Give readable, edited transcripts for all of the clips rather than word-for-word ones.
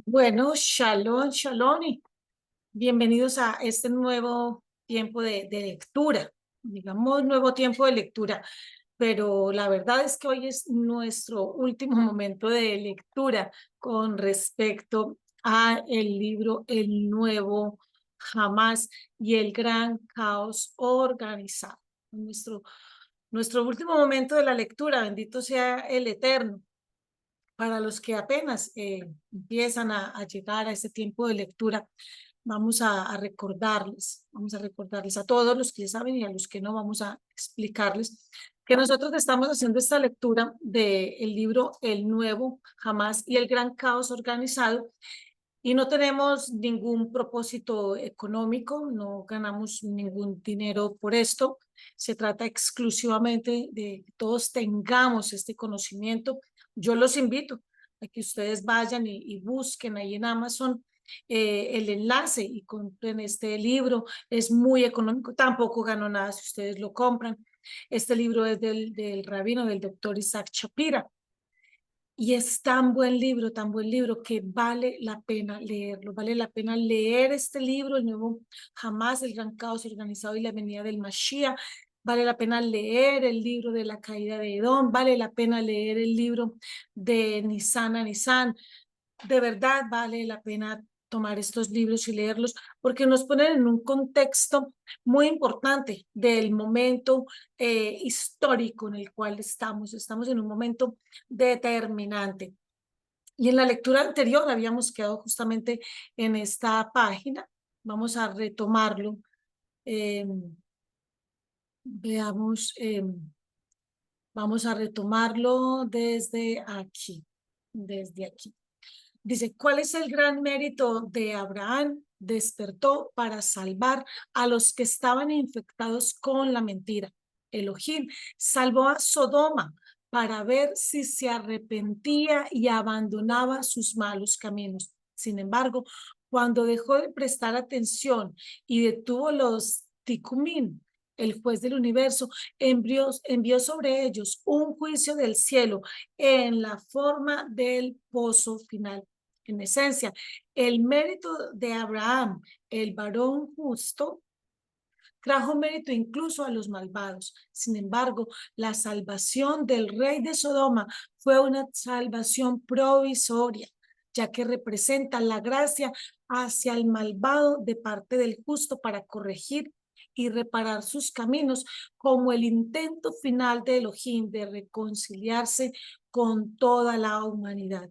Bueno, shalom, shalom y bienvenidos a este nuevo tiempo de lectura, digamos nuevo tiempo de lectura, pero la verdad es que hoy es nuestro último momento de lectura con respecto a el libro El Nuevo Jamás y el Gran Caos Organizado. Nuestro último momento de la lectura, bendito sea el Eterno. Para los que apenas empiezan a llegar a este tiempo de lectura, vamos a recordarles a todos los que ya saben y a los que no, vamos a explicarles que nosotros estamos haciendo esta lectura del libro El Nuevo Jamás y el Gran Caos Organizado, y no tenemos ningún propósito económico, no ganamos ningún dinero por esto. Se trata exclusivamente de que todos tengamos este conocimiento. Yo los invito a que ustedes vayan y busquen ahí en Amazon el enlace y compren este libro. Es muy económico, tampoco gano nada si ustedes lo compran. Este libro es del rabino, del doctor Isaac Shapira. Y es tan buen libro que vale la pena leerlo, vale la pena leer este libro, el nuevo Jamás, el Gran Caos Organizado y la venida del Mashiach. Vale la pena leer el libro de la caída de Edom, vale la pena leer el libro de Nisan a Nisan. De verdad vale la pena tomar estos libros y leerlos porque nos ponen en un contexto muy importante del momento histórico en el cual estamos. Estamos en un momento determinante. Y en la lectura anterior habíamos quedado justamente en esta página. Vamos a retomarlo. Eh, veamos, vamos a retomarlo desde aquí. Dice, ¿cuál es el gran mérito de Abraham? Despertó para salvar a los que estaban infectados con la mentira. Elohim salvó a Sodoma para ver si se arrepentía y abandonaba sus malos caminos. Sin embargo, cuando dejó de prestar atención y detuvo los tikumín, el juez del universo envió sobre ellos un juicio del cielo en la forma del pozo final. En esencia, el mérito de Abraham, el varón justo, trajo mérito incluso a los malvados. Sin embargo, la salvación del rey de Sodoma fue una salvación provisoria, ya que representa la gracia hacia el malvado de parte del justo para corregir y reparar sus caminos, como el intento final de Elohim de reconciliarse con toda la humanidad.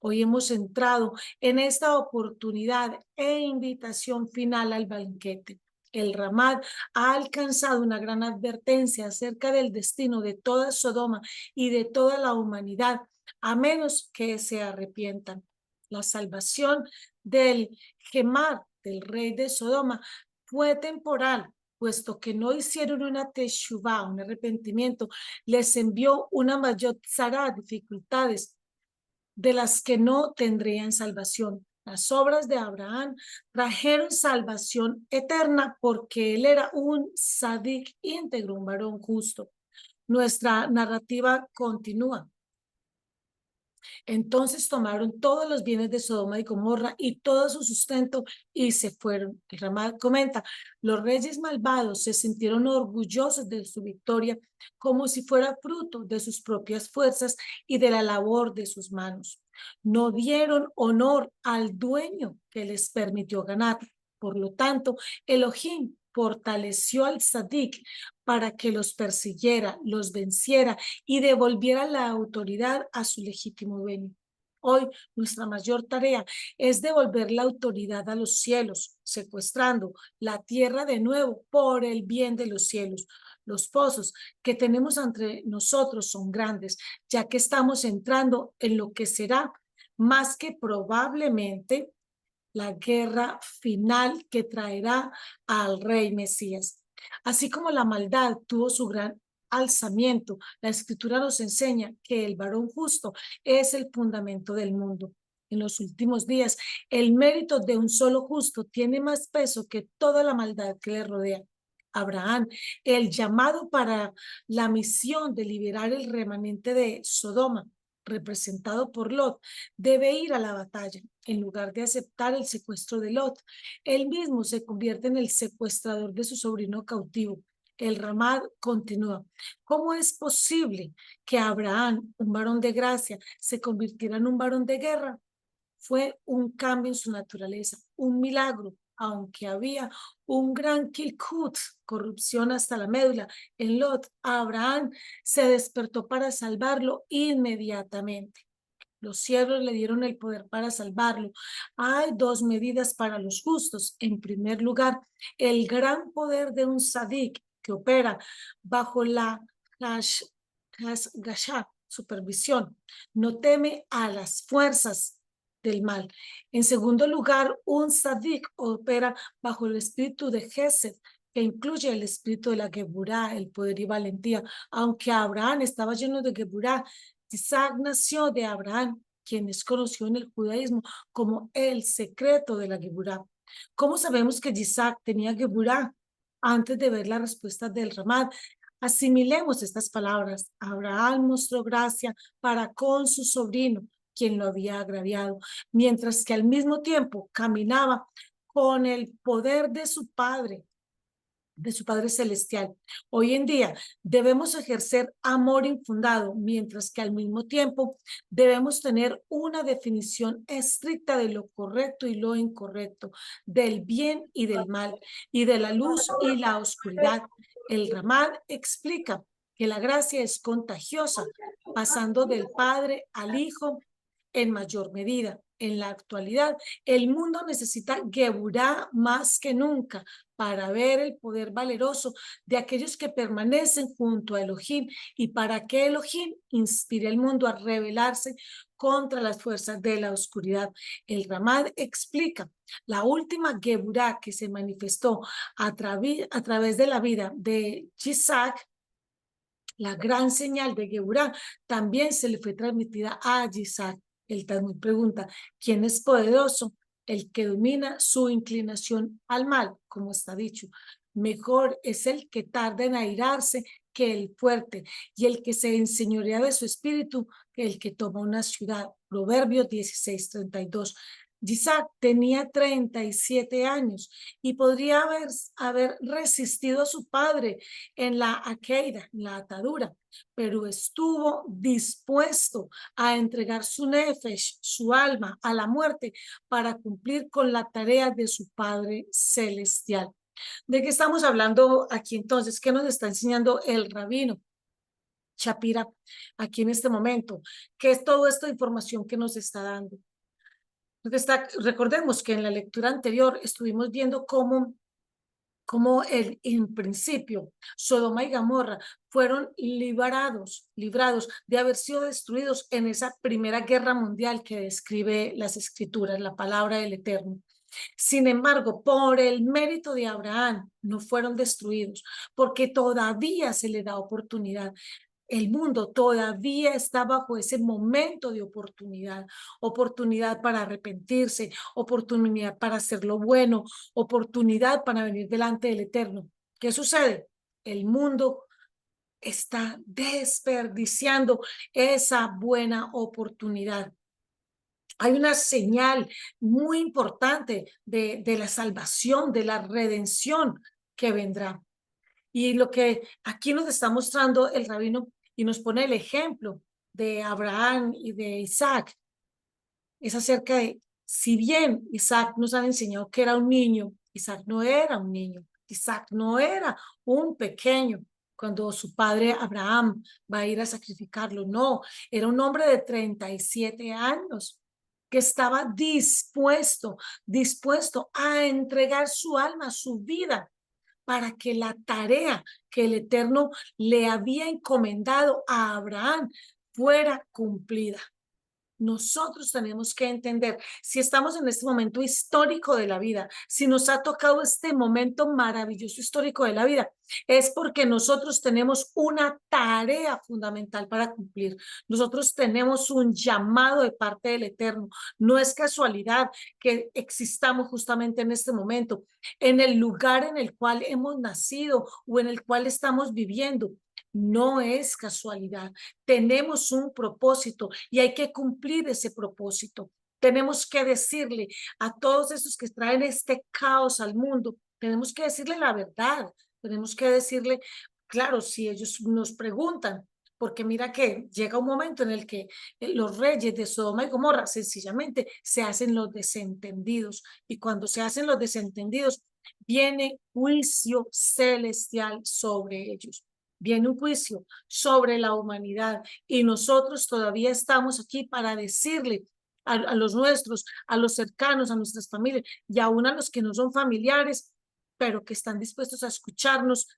Hoy hemos entrado en esta oportunidad e invitación final al banquete. El Ramad ha alcanzado una gran advertencia acerca del destino de toda Sodoma y de toda la humanidad, a menos que se arrepientan. La salvación del Gemar, del rey de Sodoma, fue temporal, puesto que no hicieron una teshuvah, un arrepentimiento. Les envió una mayor tzara, dificultades de las que no tendrían salvación. Las obras de Abraham trajeron salvación eterna porque él era un sadik íntegro, un varón justo. Nuestra narrativa continúa. Entonces tomaron todos los bienes de Sodoma y Gomorra y todo su sustento y se fueron. El Ramad comenta, los reyes malvados se sintieron orgullosos de su victoria como si fuera fruto de sus propias fuerzas y de la labor de sus manos. No dieron honor al dueño que les permitió ganar. Por lo tanto, Elohim fortaleció al Sadik para que los persiguiera, los venciera y devolviera la autoridad a su legítimo dueño. Hoy nuestra mayor tarea es devolver la autoridad a los cielos, secuestrando la tierra de nuevo por el bien de los cielos. Los pozos que tenemos entre nosotros son grandes, ya que estamos entrando en lo que será más que probablemente la guerra final que traerá al rey Mesías. Así como la maldad tuvo su gran alzamiento, la escritura nos enseña que el varón justo es el fundamento del mundo. En los últimos días, el mérito de un solo justo tiene más peso que toda la maldad que le rodea. Abraham, el llamado para la misión de liberar el remanente de Sodoma, representado por Lot, debe ir a la batalla en lugar de aceptar el secuestro de Lot. Él mismo se convierte en el secuestrador de su sobrino cautivo. El Ramad continúa. ¿Cómo es posible que Abraham, un varón de gracia, se convirtiera en un varón de guerra? Fue un cambio en su naturaleza, un milagro, aunque había un gran kilkut, corrupción hasta la médula en Lot. Abraham se despertó para salvarlo inmediatamente. Los cielos le dieron el poder para salvarlo. Hay dos medidas para los justos. En primer lugar, el gran poder de un sadik que opera bajo la gasha, supervisión. No teme a las fuerzas del mal. En segundo lugar, un sadik opera bajo el espíritu de Gesed, que incluye el espíritu de la Geburá, el poder y valentía. Aunque Abraham estaba lleno de Geburá, Isaac nació de Abraham, quien es conocido en el judaísmo como el secreto de la Geburá. ¿Cómo sabemos que Isaac tenía Geburá? Antes de ver la respuesta del Ramad, asimilemos estas palabras. Abraham mostró gracia para con su sobrino, quien lo había agraviado, mientras que al mismo tiempo caminaba con el poder de su Padre celestial. Hoy en día debemos ejercer amor infundado, mientras que al mismo tiempo debemos tener una definición estricta de lo correcto y lo incorrecto, del bien y del mal, y de la luz y la oscuridad. El Ramad explica que la gracia es contagiosa, pasando del Padre al Hijo en mayor medida. En la actualidad, el mundo necesita Geburá más que nunca para ver el poder valeroso de aquellos que permanecen junto a Elohim y para que Elohim inspire al mundo a rebelarse contra las fuerzas de la oscuridad. El Ramad explica la última Geburá que se manifestó a través de la vida de Isaac. La gran señal de Geburá también se le fue transmitida a Isaac. El Talmud pregunta, ¿quién es poderoso? El que domina su inclinación al mal, como está dicho. Mejor es el que tarda en airarse que el fuerte, y el que se enseñorea de su espíritu que el que toma una ciudad. Proverbios 16:32. Isaac tenía 37 años y podría haber resistido a su padre en la Akeida, en la atadura, pero estuvo dispuesto a entregar su nefesh, su alma, a la muerte para cumplir con la tarea de su Padre Celestial. ¿De qué estamos hablando aquí entonces? ¿Qué nos está enseñando el rabino Shapira aquí en este momento? ¿Qué es toda esta información que nos está dando? Recordemos que en la lectura anterior estuvimos viendo cómo en principio Sodoma y Gomorra fueron librados de haber sido destruidos en esa primera guerra mundial que describe las escrituras, la palabra del Eterno. Sin embargo, por el mérito de Abraham, no fueron destruidos, porque todavía se le da oportunidad. El mundo todavía está bajo ese momento de oportunidad para arrepentirse, oportunidad para hacer lo bueno, oportunidad para venir delante del Eterno. ¿Qué sucede? El mundo está desperdiciando esa buena oportunidad. Hay una señal muy importante de la salvación, de la redención que vendrá. Y lo que aquí nos está mostrando el rabino y nos pone el ejemplo de Abraham y de Isaac es acerca de, si bien Isaac nos han enseñado que era un niño, Isaac no era un niño, Isaac no era un pequeño cuando su padre Abraham va a ir a sacrificarlo, no, era un hombre de 37 años que estaba dispuesto a entregar su alma, su vida para que la tarea que el Eterno le había encomendado a Abraham fuera cumplida. Nosotros tenemos que entender, si estamos en este momento histórico de la vida, si nos ha tocado este momento maravilloso histórico de la vida, es porque nosotros tenemos una tarea fundamental para cumplir. Nosotros tenemos un llamado de parte del Eterno. No es casualidad que existamos justamente en este momento, en el lugar en el cual hemos nacido o en el cual estamos viviendo. No es casualidad. Tenemos un propósito y hay que cumplir ese propósito. Tenemos que decirle a todos esos que traen este caos al mundo, tenemos que decirle la verdad. Tenemos que decirle, claro, si ellos nos preguntan, porque mira que llega un momento en el que los reyes de Sodoma y Gomorra sencillamente se hacen los desentendidos, y cuando se hacen los desentendidos viene juicio celestial sobre ellos. Viene un juicio sobre la humanidad y nosotros todavía estamos aquí para decirle a los nuestros, a los cercanos, a nuestras familias y aún a los que no son familiares, pero que están dispuestos a escucharnos.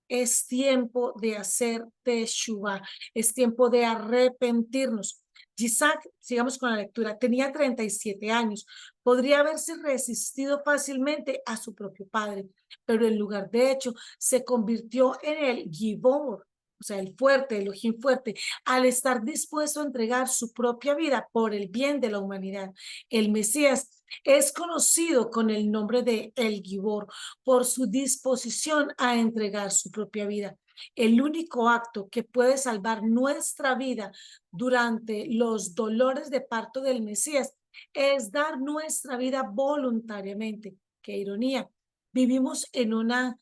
Es tiempo de hacer teshuvá, es tiempo de arrepentirnos. Isaac, sigamos con la lectura, tenía 37 años, podría haberse resistido fácilmente a su propio padre, pero en lugar de hecho se convirtió en el Gibor, o sea, el fuerte, el Elohim fuerte, al estar dispuesto a entregar su propia vida por el bien de la humanidad. El Mesías es conocido con el nombre de El Gibor por su disposición a entregar su propia vida. El único acto que puede salvar nuestra vida durante los dolores de parto del Mesías es dar nuestra vida voluntariamente. Qué ironía. Vivimos en una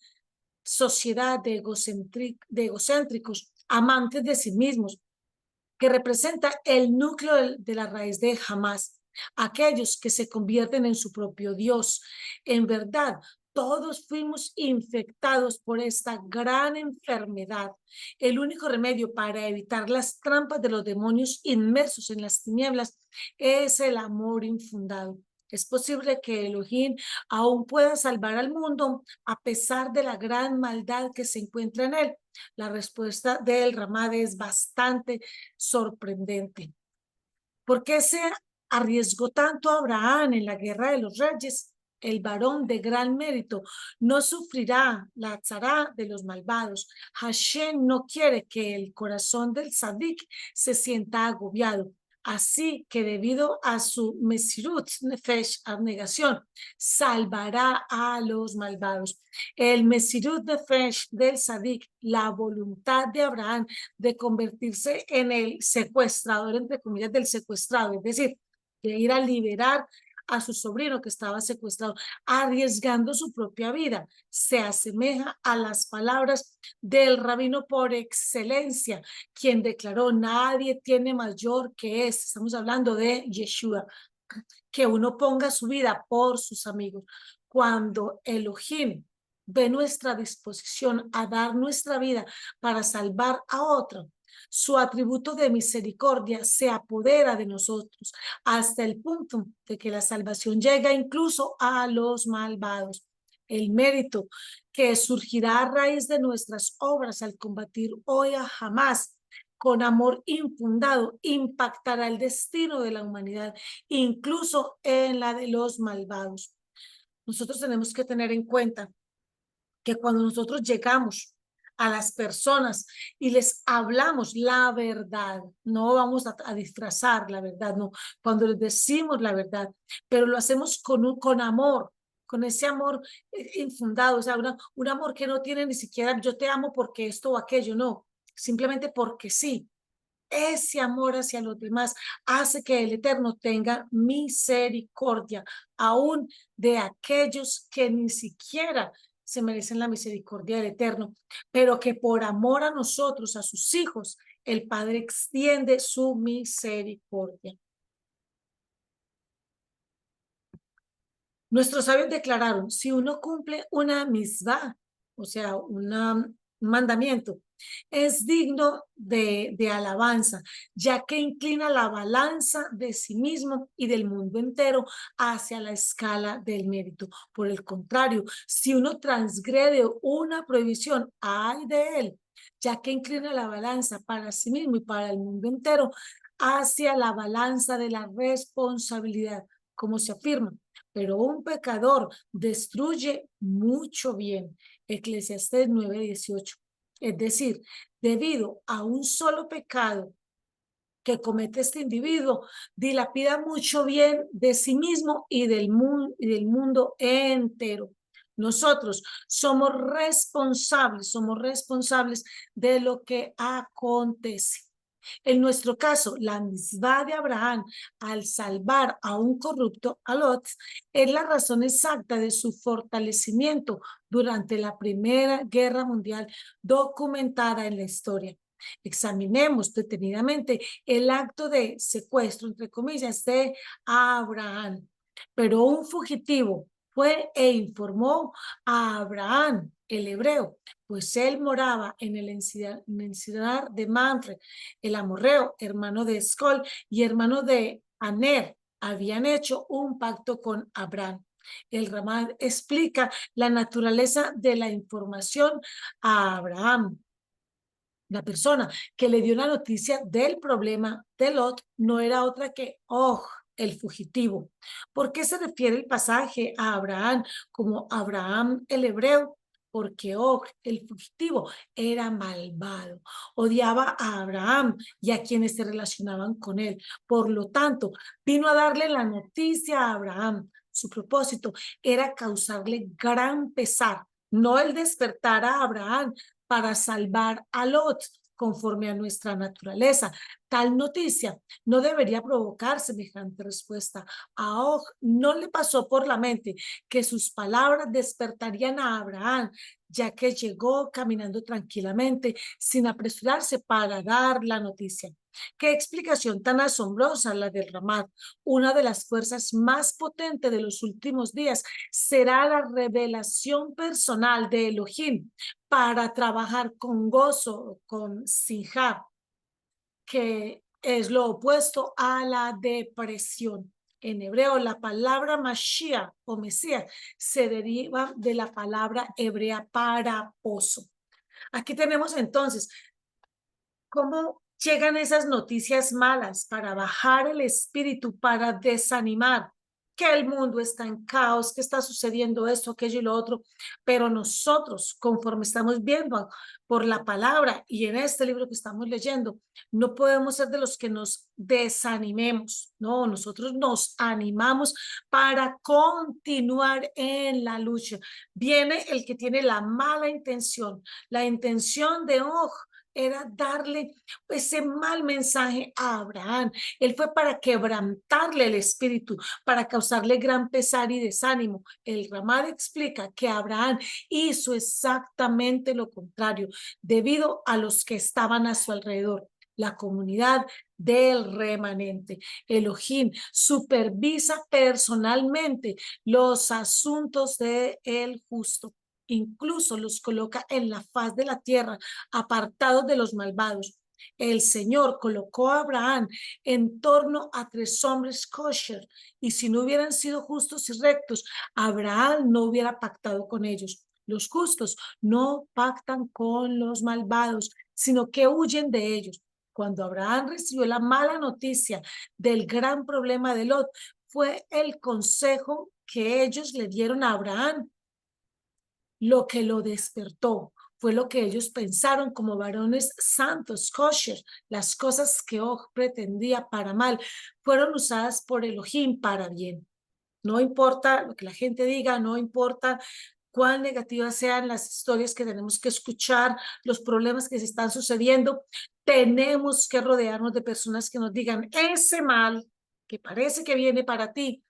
sociedad de egocéntricos, amantes de sí mismos, que representa el núcleo de la raíz de Hamás, aquellos que se convierten en su propio Dios. En verdad, todos fuimos infectados por esta gran enfermedad. El único remedio para evitar las trampas de los demonios inmersos en las tinieblas es el amor infundado. Es posible que Elohim aún pueda salvar al mundo a pesar de la gran maldad que se encuentra en él. La respuesta del Ramad es bastante sorprendente. ¿Por qué se arriesgó tanto Abraham en la guerra de los reyes? El varón de gran mérito no sufrirá la tzará de los malvados. Hashem no quiere que el corazón del sadik se sienta agobiado. Así que debido a su mesirut nefesh, abnegación, salvará a los malvados. El mesirut nefesh del sadik, la voluntad de Abraham de convertirse en el secuestrador, entre comillas, del secuestrado, es decir, de ir a liberar a su sobrino que estaba secuestrado, arriesgando su propia vida. Se asemeja a las palabras del rabino por excelencia, quien declaró, nadie tiene mayor que es, estamos hablando de Yeshua, que uno ponga su vida por sus amigos. Cuando Elohim ve nuestra disposición a dar nuestra vida para salvar a otro, su atributo de misericordia se apodera de nosotros hasta el punto de que la salvación llega incluso a los malvados. El mérito que surgirá a raíz de nuestras obras al combatir hoy a Hamás con amor infundado impactará el destino de la humanidad, incluso en la de los malvados. Nosotros tenemos que tener en cuenta que cuando nosotros llegamos a las personas y les hablamos la verdad, no vamos a disfrazar la verdad, no, cuando les decimos la verdad, pero lo hacemos con amor, con ese amor infundado, o sea, un amor que no tiene ni siquiera yo te amo porque esto o aquello, no, simplemente porque sí. Ese amor hacia los demás hace que el Eterno tenga misericordia, aún de aquellos que ni siquiera se merecen la misericordia del Eterno, pero que por amor a nosotros, a sus hijos, el Padre extiende su misericordia. Nuestros sabios declararon, si uno cumple una misvá, o sea, un mandamiento, es digno de alabanza, ya que inclina la balanza de sí mismo y del mundo entero hacia la escala del mérito. Por el contrario, si uno transgrede una prohibición, ay de él, ya que inclina la balanza para sí mismo y para el mundo entero hacia la balanza de la responsabilidad, como se afirma. Pero un pecador destruye mucho bien. Eclesiastés 9:18. Es decir, debido a un solo pecado que comete este individuo, dilapida mucho bien de sí mismo y del mundo entero. Nosotros somos responsables de lo que acontece. En nuestro caso, la misma de Abraham al salvar a un corrupto, a Lot, es la razón exacta de su fortalecimiento durante la Primera Guerra Mundial documentada en la historia. Examinemos detenidamente el acto de secuestro, entre comillas, de Abraham. Pero un fugitivo fue e informó a Abraham, el hebreo, pues él moraba en el encinar de Manre, el amorreo, hermano de Escol y hermano de Aner, habían hecho un pacto con Abraham. El Ramán explica la naturaleza de la información a Abraham. La persona que le dio la noticia del problema de Lot no era otra que Og, el fugitivo. ¿Por qué se refiere el pasaje a Abraham como Abraham el hebreo? Porque Og, el fugitivo, era malvado, odiaba a Abraham y a quienes se relacionaban con él. Por lo tanto, vino a darle la noticia a Abraham. Su propósito era causarle gran pesar, no el despertar a Abraham para salvar a Lot conforme a nuestra naturaleza. Tal noticia no debería provocar semejante respuesta. A Og no le pasó por la mente que sus palabras despertarían a Abraham, ya que llegó caminando tranquilamente, sin apresurarse para dar la noticia. Qué explicación tan asombrosa la del Ramat. Una de las fuerzas más potentes de los últimos días será la revelación personal de Elohim para trabajar con gozo, con sinja, que es lo opuesto a la depresión. En hebreo, la palabra Mashiach o Mesías se deriva de la palabra hebrea para pozo. Aquí tenemos entonces cómo llegan esas noticias malas para bajar el espíritu, para desanimar, que el mundo está en caos, que está sucediendo esto, aquello y lo otro, pero nosotros, conforme estamos viendo por la palabra y en este libro que estamos leyendo, no podemos ser de los que nos desanimemos, no, nosotros nos animamos para continuar en la lucha. Viene el que tiene la mala intención, la intención de, oh, era darle ese mal mensaje a Abraham. Él fue para quebrantarle el espíritu, para causarle gran pesar y desánimo. El Ramad explica que Abraham hizo exactamente lo contrario, debido a los que estaban a su alrededor. La comunidad del remanente. Elohim supervisa personalmente los asuntos del justo, incluso los coloca en la faz de la tierra, apartados de los malvados. El Señor colocó a Abraham en torno a 3 hombres kosher, y si no hubieran sido justos y rectos, Abraham no hubiera pactado con ellos. Los justos no pactan con los malvados, sino que huyen de ellos. Cuando Abraham recibió la mala noticia del gran problema de Lot, fue el consejo que ellos le dieron a Abraham lo que lo despertó. Fue lo que ellos pensaron como varones santos, kosher. Las cosas que Og pretendía para mal fueron usadas por Elohim para bien. No importa lo que la gente diga, no importa cuán negativas sean las historias que tenemos que escuchar, los problemas que se están sucediendo, tenemos que rodearnos de personas que nos digan, ese mal que parece que viene para ti,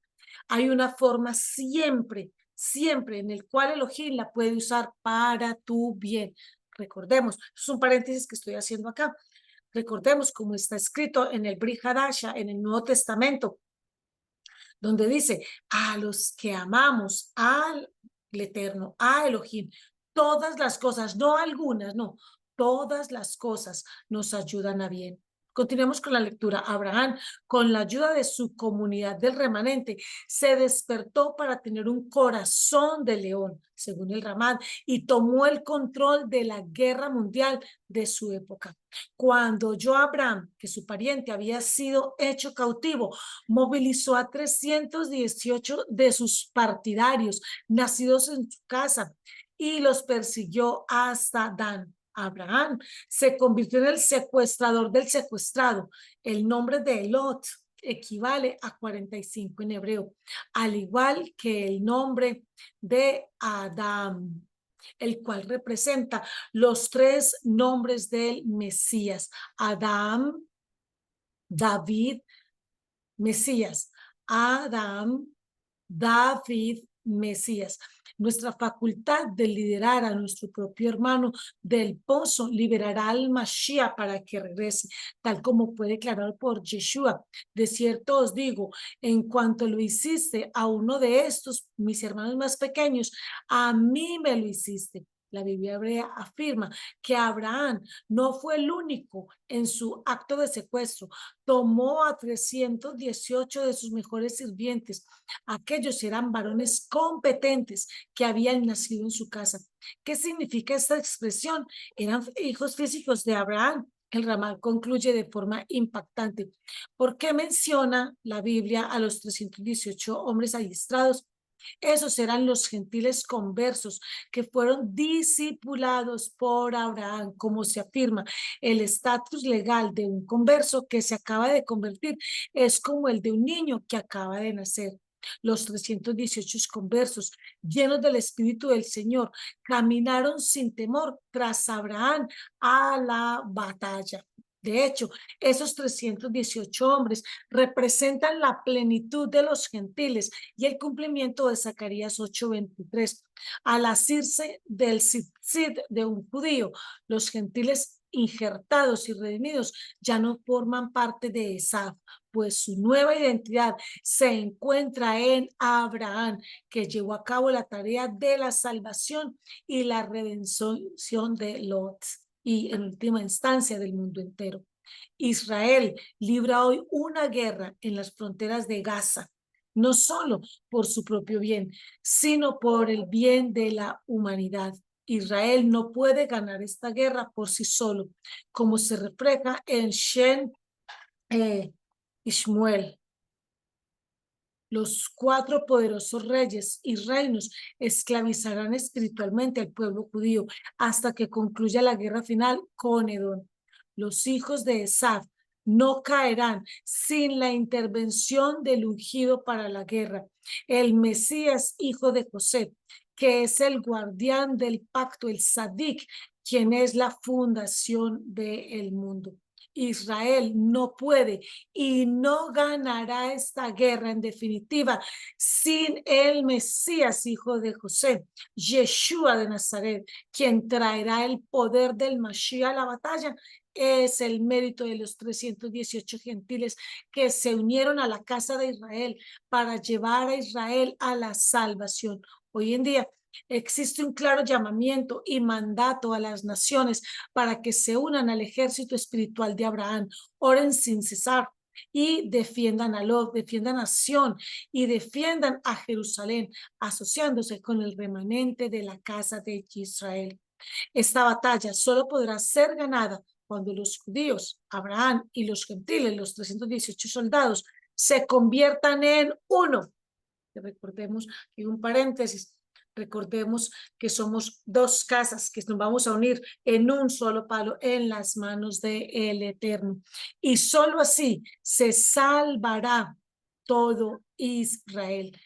hay una forma siempre en el cual Elohim la puede usar para tu bien. Recordemos, es un paréntesis que estoy haciendo acá. Recordemos como está escrito en el Brit Hadasha, en el Nuevo Testamento, donde dice, a los que amamos al Eterno, a Elohim, todas las cosas, no algunas, no, todas las cosas nos ayudan a bien. Continuemos con la lectura. Abraham, con la ayuda de su comunidad del remanente, se despertó para tener un corazón de león, según el Ramán, y tomó el control de la guerra mundial de su época. Cuando oyó a Abraham que su pariente había sido hecho cautivo, movilizó a 318 de sus partidarios, nacidos en su casa, y los persiguió hasta Dan. Abraham se convirtió en el secuestrador del secuestrado. El nombre de Lot equivale a 45 en hebreo, al igual que el nombre de Adán, el cual representa los tres nombres del Mesías: Adán, David, Mesías. Adán, David, Mesías. Nuestra facultad de liderar a nuestro propio hermano del pozo liberará al Mashiach para que regrese, tal como fue declarado por Yeshua. De cierto os digo, en cuanto lo hiciste a uno de estos, mis hermanos más pequeños, a mí me lo hiciste. La Biblia hebrea afirma que Abraham no fue el único en su acto de secuestro. Tomó a 318 de sus mejores sirvientes. Aquellos eran varones competentes que habían nacido en su casa. ¿Qué significa esta expresión? Eran hijos físicos de Abraham. El ramal concluye de forma impactante. ¿Por qué menciona la Biblia a los 318 hombres adiestrados? Esos eran los gentiles conversos que fueron discipulados por Abraham, como se afirma. El estatus legal de un converso que se acaba de convertir es como el de un niño que acaba de nacer. Los 318 conversos, llenos del Espíritu del Señor, caminaron sin temor tras Abraham a la batalla. De hecho, esos 318 hombres representan la plenitud de los gentiles y el cumplimiento de Zacarías 8:23. Al asirse del tzitzit de un judío, los gentiles injertados y redimidos ya no forman parte de Esaf, pues su nueva identidad se encuentra en Abraham, que llevó a cabo la tarea de la salvación y la redención de Lot, y en última instancia del mundo entero. Israel libra hoy una guerra en las fronteras de Gaza, no solo por su propio bien, sino por el bien de la humanidad. Israel no puede ganar esta guerra por sí solo, como se refleja en Shen y Shmuel. Los cuatro poderosos reyes y reinos esclavizarán espiritualmente al pueblo judío hasta que concluya la guerra final con Edom. Los hijos de Esaf no caerán sin la intervención del ungido para la guerra, el Mesías, hijo de José, que es el guardián del pacto, el Sadik, quien es la fundación del mundo. Israel no puede y no ganará esta guerra, en definitiva, sin el Mesías, hijo de José, Yeshua de Nazaret, quien traerá el poder del Mashiach a la batalla. Es el mérito de los 318 gentiles que se unieron a la casa de Israel para llevar a Israel a la salvación. Hoy en día existe un claro llamamiento y mandato a las naciones para que se unan al ejército espiritual de Abraham, oren sin cesar y defiendan a Lot, defiendan a Sión y defiendan a Jerusalén, asociándose con el remanente de la casa de Israel. Esta batalla solo podrá ser ganada cuando los judíos, Abraham y los gentiles, los 318 soldados, se conviertan en uno. Recordemos, y un paréntesis, recordemos que somos dos casas que nos vamos a unir en un solo palo en las manos del Eterno. Y solo así se salvará todo Israel.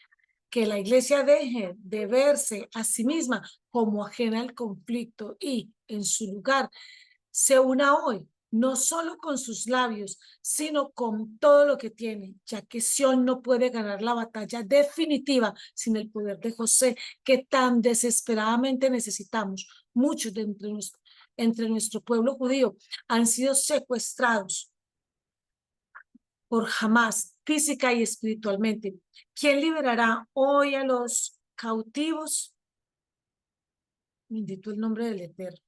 Que la iglesia deje de verse a sí misma como ajena al conflicto y en su lugar se una hoy, no solo con sus labios, sino con todo lo que tiene, ya que Sión no puede ganar la batalla definitiva sin el poder de José, que tan desesperadamente necesitamos. Muchos de entre nuestro pueblo judío han sido secuestrados por Hamás, física y espiritualmente. ¿Quién liberará hoy a los cautivos? Bendito el nombre del Eterno.